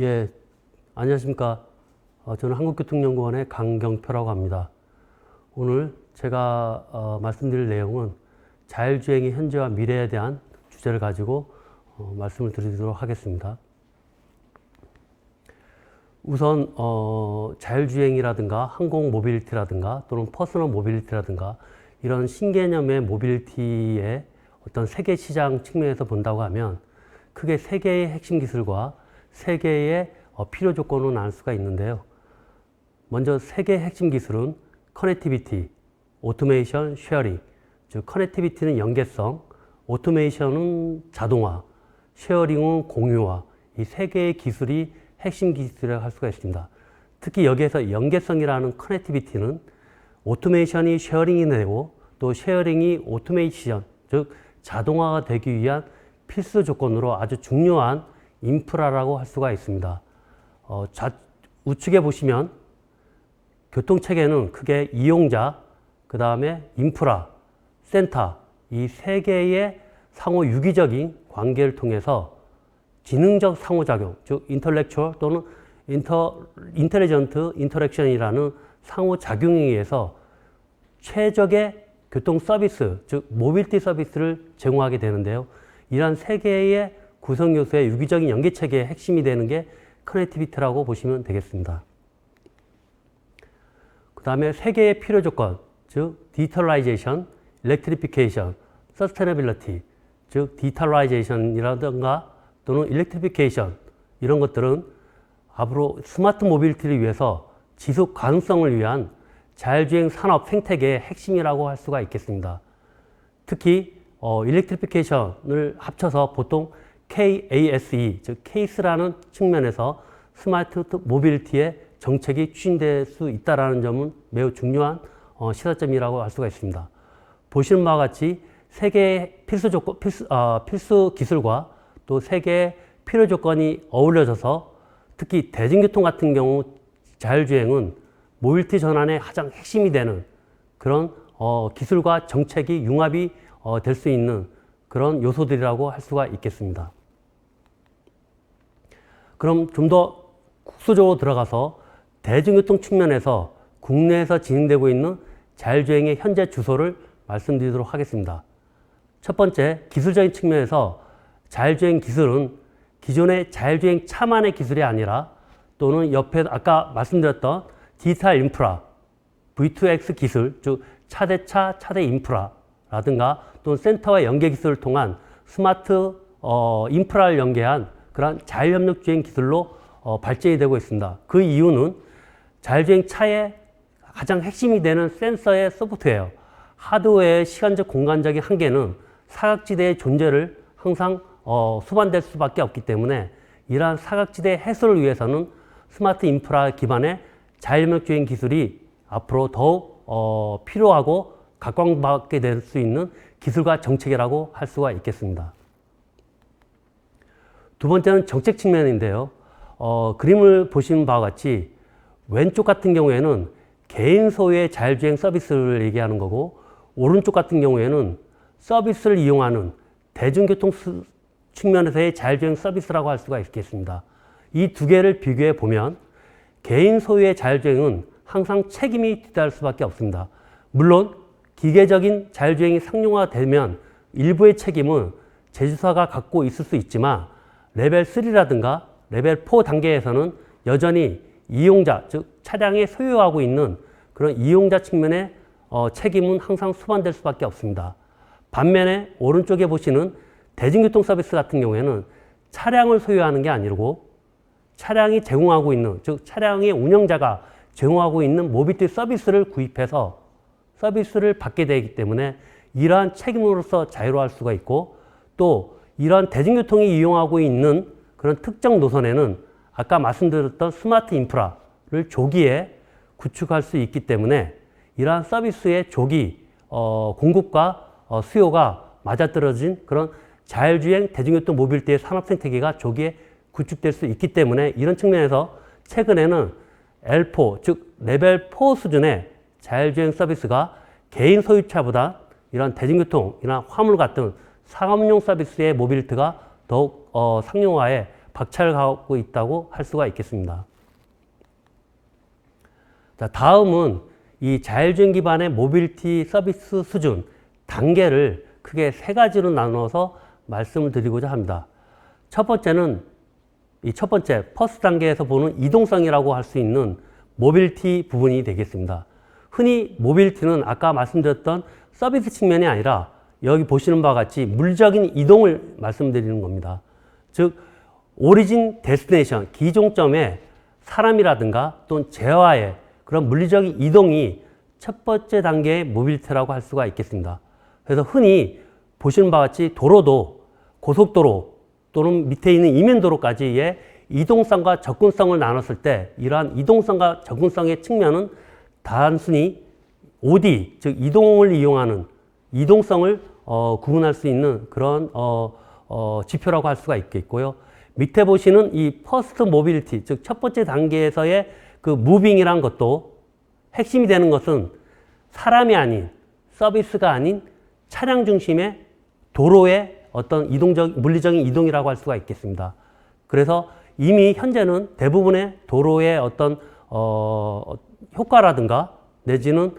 예, 안녕하십니까. 저는 한국교통연구원의 강경표라고 합니다. 오늘 제가 말씀드릴 내용은 자율주행의 현재와 미래에 대한 주제를 가지고 말씀을 드리도록 하겠습니다. 우선 자율주행이라든가 항공 모빌리티라든가 또는 퍼스널 모빌리티라든가 이런 신개념의 모빌리티의 어떤 세계 시장 측면에서 본다고 하면 크게 세 개의 핵심 기술과 세 개의 필요 조건으로 나눌 수가 있는데요. 먼저 세 개의 핵심 기술은 커넥티비티, 오토메이션, 쉐어링. 즉 커넥티비티는 연계성, 오토메이션은 자동화, 쉐어링은 공유화. 이 세 개의 기술이 핵심 기술이라고 할 수가 있습니다. 특히 여기에서 연계성이라는 커넥티비티는 오토메이션이 쉐어링이 되고 또 쉐어링이 오토메이션, 즉 자동화가 되기 위한 필수 조건으로 아주 중요한 인프라라고 할 수가 있습니다. 우측에 보시면 교통체계는 크게 이용자, 그 다음에 인프라, 센터 이 세 개의 상호 유기적인 관계를 통해서 지능적 상호작용, 즉 인터렉추얼 또는 인텔리전트 인터랙션이라는 상호작용에 의해서 최적의 교통 서비스, 즉 모빌리티 서비스를 제공하게 되는데요. 이러한 세 개의 구성 요소의 유기적인 연계체계의 핵심이 되는 게 커넥티비티라고 보시면 되겠습니다. 그 다음에 세 개의 필요 조건, 즉 디지털라이제이션, 일렉트리피케이션, 서스테너빌리티, 즉 디지털라이제이션이라든가 또는 일렉트리피케이션 이런 것들은 앞으로 스마트 모빌리티를 위해서 지속 가능성을 위한 자율주행 산업 생태계의 핵심이라고 할 수가 있겠습니다. 특히 일렉트리피케이션을 합쳐서 보통 KASE, 즉 케이스라는 측면에서 스마트 모빌리티의 정책이 추진될 수 있다는 점은 매우 중요한 시사점이라고 할 수가 있습니다. 보시는 바와 같이 세 개의 필수 기술과 또 세 개의 필요 조건이 어우러져서 특히 대중교통 같은 경우 자율주행은 모빌리티 전환의 가장 핵심이 되는 그런 기술과 정책이 융합이 될 수 있는 그런 요소들이라고 할 수가 있겠습니다. 그럼 좀 더 국수적으로 들어가서 대중교통 측면에서 국내에서 진행되고 있는 자율주행의 현재 주소를 말씀드리도록 하겠습니다. 첫 번째, 기술적인 측면에서 자율주행 기술은 기존의 자율주행 차만의 기술이 아니라 또는 옆에 아까 말씀드렸던 디지털 인프라, V2X 기술, 즉 차대차, 차대 인프라라든가 또는 센터와 연계 기술을 통한 스마트 인프라를 연계한 그런 자율협력 주행 기술로 발전이 되고 있습니다. 그 이유는 자율주행 차의 가장 핵심이 되는 센서의 소프트웨어, 하드웨어의 시간적 공간적인 한계는 사각지대의 존재를 항상 수반될 수밖에 없기 때문에 이러한 사각지대 해소를 위해서는 스마트 인프라 기반의 자율협력 주행 기술이 앞으로 더욱 필요하고 각광받게 될 수 있는 기술과 정책이라고 할 수가 있겠습니다. 두 번째는 정책 측면인데요. 그림을 보시는 바와 같이 왼쪽 같은 경우에는 개인 소유의 자율주행 서비스를 얘기하는 거고 오른쪽 같은 경우에는 서비스를 이용하는 대중교통 측면에서의 자율주행 서비스라고 할 수가 있겠습니다. 이 두 개를 비교해 보면 개인 소유의 자율주행은 항상 책임이 뒤따를 수밖에 없습니다. 물론 기계적인 자율주행이 상용화되면 일부의 책임은 제조사가 갖고 있을 수 있지만 레벨 3라든가 레벨 4 단계에서는 여전히 이용자, 즉 차량에 소유하고 있는 그런 이용자 측면의 책임은 항상 수반될 수밖에 없습니다. 반면에 오른쪽에 보시는 대중교통 서비스 같은 경우에는 차량을 소유하는 게 아니고 차량이 제공하고 있는, 즉 차량의 운영자가 제공하고 있는 모빌리티 서비스를 구입해서 서비스를 받게 되기 때문에 이러한 책임으로서 자유로울 수가 있고 또 이러한 대중교통이 이용하고 있는 그런 특정 노선에는 아까 말씀드렸던 스마트 인프라를 조기에 구축할 수 있기 때문에 이러한 서비스의 조기 공급과 수요가 맞아떨어진 그런 자율주행 대중교통 모빌리티의 산업 생태계가 조기에 구축될 수 있기 때문에 이런 측면에서 최근에는 L4, 즉 레벨 4 수준의 자율주행 서비스가 개인 소유차보다 이런 대중교통이나 화물 같은 상업용 서비스의 모빌리티가 더욱 상용화에 박차를 가하고 있다고 할 수가 있겠습니다. 자, 다음은 이 자율주행 기반의 모빌리티 서비스 수준, 단계를 크게 세 가지로 나눠서 말씀을 드리고자 합니다. 첫 번째는 이 첫 번째 퍼스트 단계에서 보는 이동성이라고 할 수 있는 모빌리티 부분이 되겠습니다. 흔히 모빌리티는 아까 말씀드렸던 서비스 측면이 아니라 여기 보시는 바와 같이 물리적인 이동을 말씀드리는 겁니다. 즉 오리진 데스티네이션, 기종점에 사람이라든가 또는 재화의 그런 물리적인 이동이 첫 번째 단계의 모빌리티라고 할 수가 있겠습니다. 그래서 흔히 보시는 바와 같이 도로도 고속도로 또는 밑에 있는 이면도로까지의 이동성과 접근성을 나눴을 때 이러한 이동성과 접근성의 측면은 단순히 OD, 즉 이동을 이용하는 이동성을 구분할 수 있는 그런 지표라고 할 수가 있겠고요. 밑에 보시는 이 퍼스트 모빌리티, 즉 첫 번째 단계에서의 그 무빙이란 것도 핵심이 되는 것은 사람이 아닌 서비스가 아닌 차량 중심의 도로의 어떤 물리적인 이동이라고 할 수가 있겠습니다. 그래서 이미 현재는 대부분의 도로의 어떤 효과라든가 내지는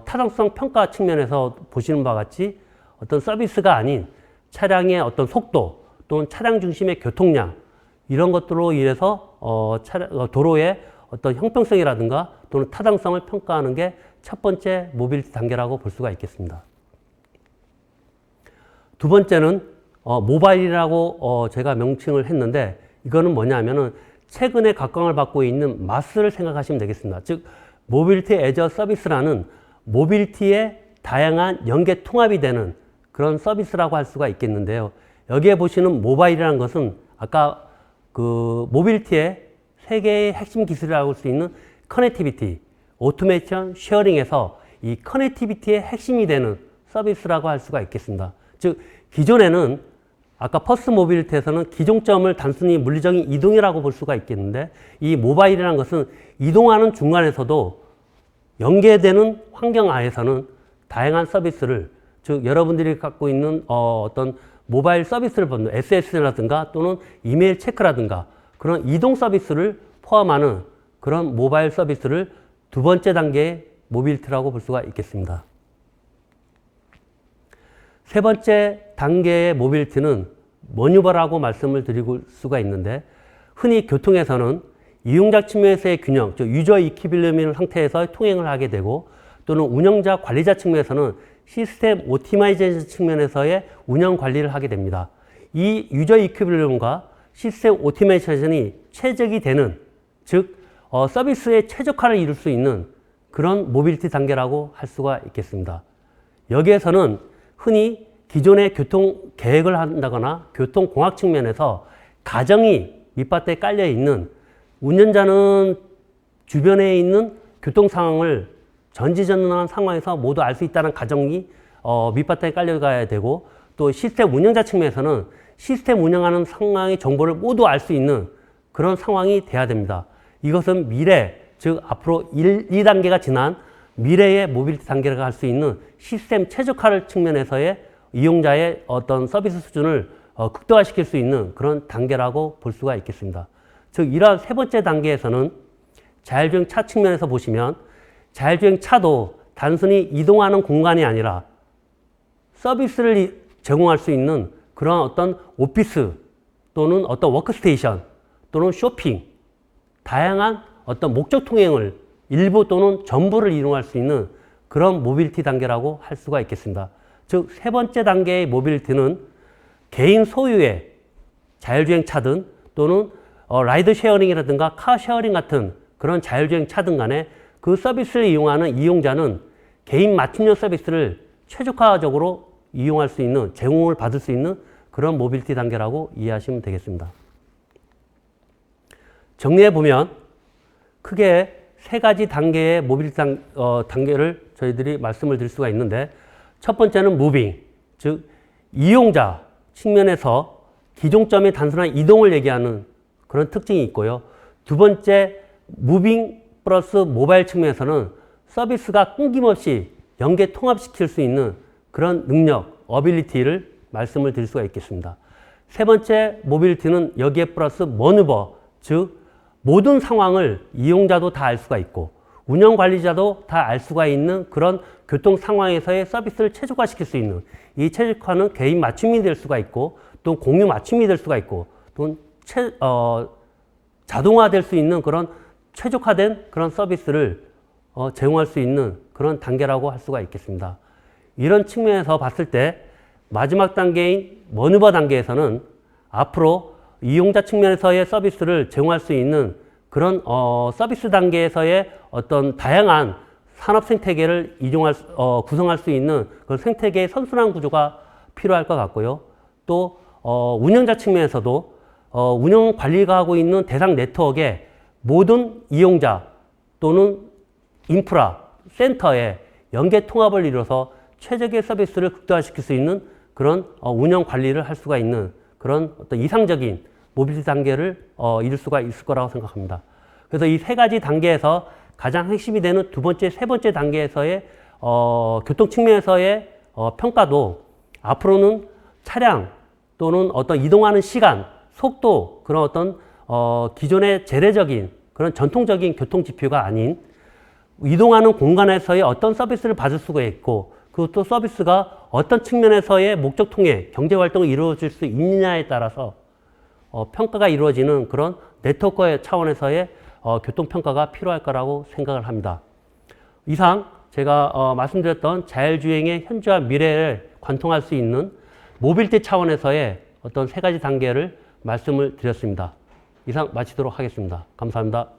타당성 평가 측면에서 보시는 바와 같이 어떤 서비스가 아닌 차량의 어떤 속도 또는 차량 중심의 교통량 이런 것들로 인해서 도로의 어떤 형평성이라든가 또는 타당성을 평가하는 게 첫 번째 모빌리티 단계라고 볼 수가 있겠습니다. 두 번째는 모바일이라고 제가 명칭을 했는데 이거는 뭐냐면은 최근에 각광을 받고 있는 마스를 생각하시면 되겠습니다. 즉 모빌리티 애저 서비스라는 모빌리티의 다양한 연계 통합이 되는 그런 서비스라고 할 수가 있겠는데요. 여기에 보시는 모바일이라는 것은 아까 그 모빌리티의 세 개의 핵심 기술이라고 할 수 있는 커넥티비티, 오토메이션, 쉐어링에서 이 커넥티비티의 핵심이 되는 서비스라고 할 수가 있겠습니다. 즉 기존에는 아까 퍼스트 모빌리티에서는 기종점을 단순히 물리적인 이동이라고 볼 수가 있겠는데 이 모바일이라는 것은 이동하는 중간에서도 연계되는 환경 하에서는 다양한 서비스를 즉 여러분들이 갖고 있는 어떤 모바일 서비스를 받는 SS라든가 또는 이메일 체크라든가 그런 이동 서비스를 포함하는 그런 모바일 서비스를 두 번째 단계의 모빌리티라고 볼 수가 있겠습니다. 세 번째 단계의 모빌리티는 머뉴버라고 말씀을 드릴 수가 있는데 흔히 교통에서는 이용자 측면에서의 균형, 즉 유저 이퀴빌리엄 상태에서 통행을 하게 되고 또는 운영자 관리자 측면에서는 시스템 오티마이제이션 측면에서의 운영 관리를 하게 됩니다. 이 유저 이퀴빌리엄과 시스템 오티마이제이션이 최적이 되는 즉 서비스의 최적화를 이룰 수 있는 그런 모빌리티 단계라고 할 수가 있겠습니다. 여기에서는 흔히 기존의 교통 계획을 한다거나 교통공학 측면에서 가정이 밑바닥에 깔려 있는 운전자는 주변에 있는 교통 상황을 전지전능한 상황에서 모두 알 수 있다는 가정이 밑바닥에 깔려가야 되고 또 시스템 운영자 측면에서는 시스템 운영하는 상황의 정보를 모두 알 수 있는 그런 상황이 돼야 됩니다. 이것은 미래, 즉 앞으로 2단계가 지난 미래의 모빌리티 단계가 할 수 있는 시스템 최적화를 측면에서의 이용자의 어떤 서비스 수준을 극대화시킬 수 있는 그런 단계라고 볼 수가 있겠습니다. 즉 이러한 세 번째 단계에서는 자율주행 차 측면에서 보시면 자율주행 차도 단순히 이동하는 공간이 아니라 서비스를 제공할 수 있는 그런 어떤 오피스 또는 어떤 워크스테이션 또는 쇼핑 다양한 어떤 목적 통행을 일부 또는 전부를 이용할 수 있는 그런 모빌리티 단계라고 할 수가 있겠습니다. 즉 세 번째 단계의 모빌리티는 개인 소유의 자율주행 차든 또는 라이드 쉐어링이라든가 카 쉐어링 같은 그런 자율주행 차든 간에 그 서비스를 이용하는 이용자는 개인 맞춤형 서비스를 최적화적으로 이용할 수 있는 제공을 받을 수 있는 그런 모빌리티 단계라고 이해하시면 되겠습니다. 정리해 보면 크게 세 가지 단계의 모빌리티 단계를 저희들이 말씀을 드릴 수가 있는데 첫 번째는 무빙, 즉 이용자 측면에서 기종점의 단순한 이동을 얘기하는 그런 특징이 있고요. 두 번째 무빙 플러스 모바일 측면에서는 서비스가 끊김없이 연계 통합시킬 수 있는 그런 능력, 어빌리티를 말씀을 드릴 수가 있겠습니다. 세 번째 모빌리티는 여기에 플러스 머니버, 즉 모든 상황을 이용자도 다 알 수가 있고 운영 관리자도 다 알 수가 있는 그런 교통 상황에서의 서비스를 최적화시킬 수 있는, 이 최적화는 개인 맞춤이 될 수가 있고 또 공유 맞춤이 될 수가 있고 또 자동화될 수 있는 그런 최적화된 그런 서비스를 제공할 수 있는 그런 단계라고 할 수가 있겠습니다. 이런 측면에서 봤을 때 마지막 단계인 머니버 단계에서는 앞으로 이용자 측면에서의 서비스를 제공할 수 있는 그런 서비스 단계에서의 어떤 다양한 산업 생태계를 구성할 수 있는 그런 생태계의 선순환 구조가 필요할 것 같고요. 또 운영자 측면에서도 운영 관리가 하고 있는 대상 네트워크의 모든 이용자 또는 인프라, 센터에 연계 통합을 이뤄서 최적의 서비스를 극대화시킬 수 있는 그런 운영 관리를 할 수가 있는 그런 어떤 이상적인 모빌리티 단계를 이룰 수가 있을 거라고 생각합니다. 그래서 이 세 가지 단계에서 가장 핵심이 되는 두 번째, 세 번째 단계에서의 교통 측면에서의 평가도 앞으로는 차량 또는 어떤 이동하는 시간, 속도, 그런 어떤 기존의 재래적인 그런 전통적인 교통 지표가 아닌 이동하는 공간에서의 어떤 서비스를 받을 수가 있고 그것도 서비스가 어떤 측면에서의 목적 통해 경제 활동이 이루어질 수 있느냐에 따라서 평가가 이루어지는 그런 네트워크 차원에서의 교통평가가 필요할 거라고 생각을 합니다. 이상 제가 말씀드렸던 자율주행의 현재와 미래를 관통할 수 있는 모빌리티 차원에서의 어떤 세 가지 단계를 말씀을 드렸습니다. 이상 마치도록 하겠습니다. 감사합니다.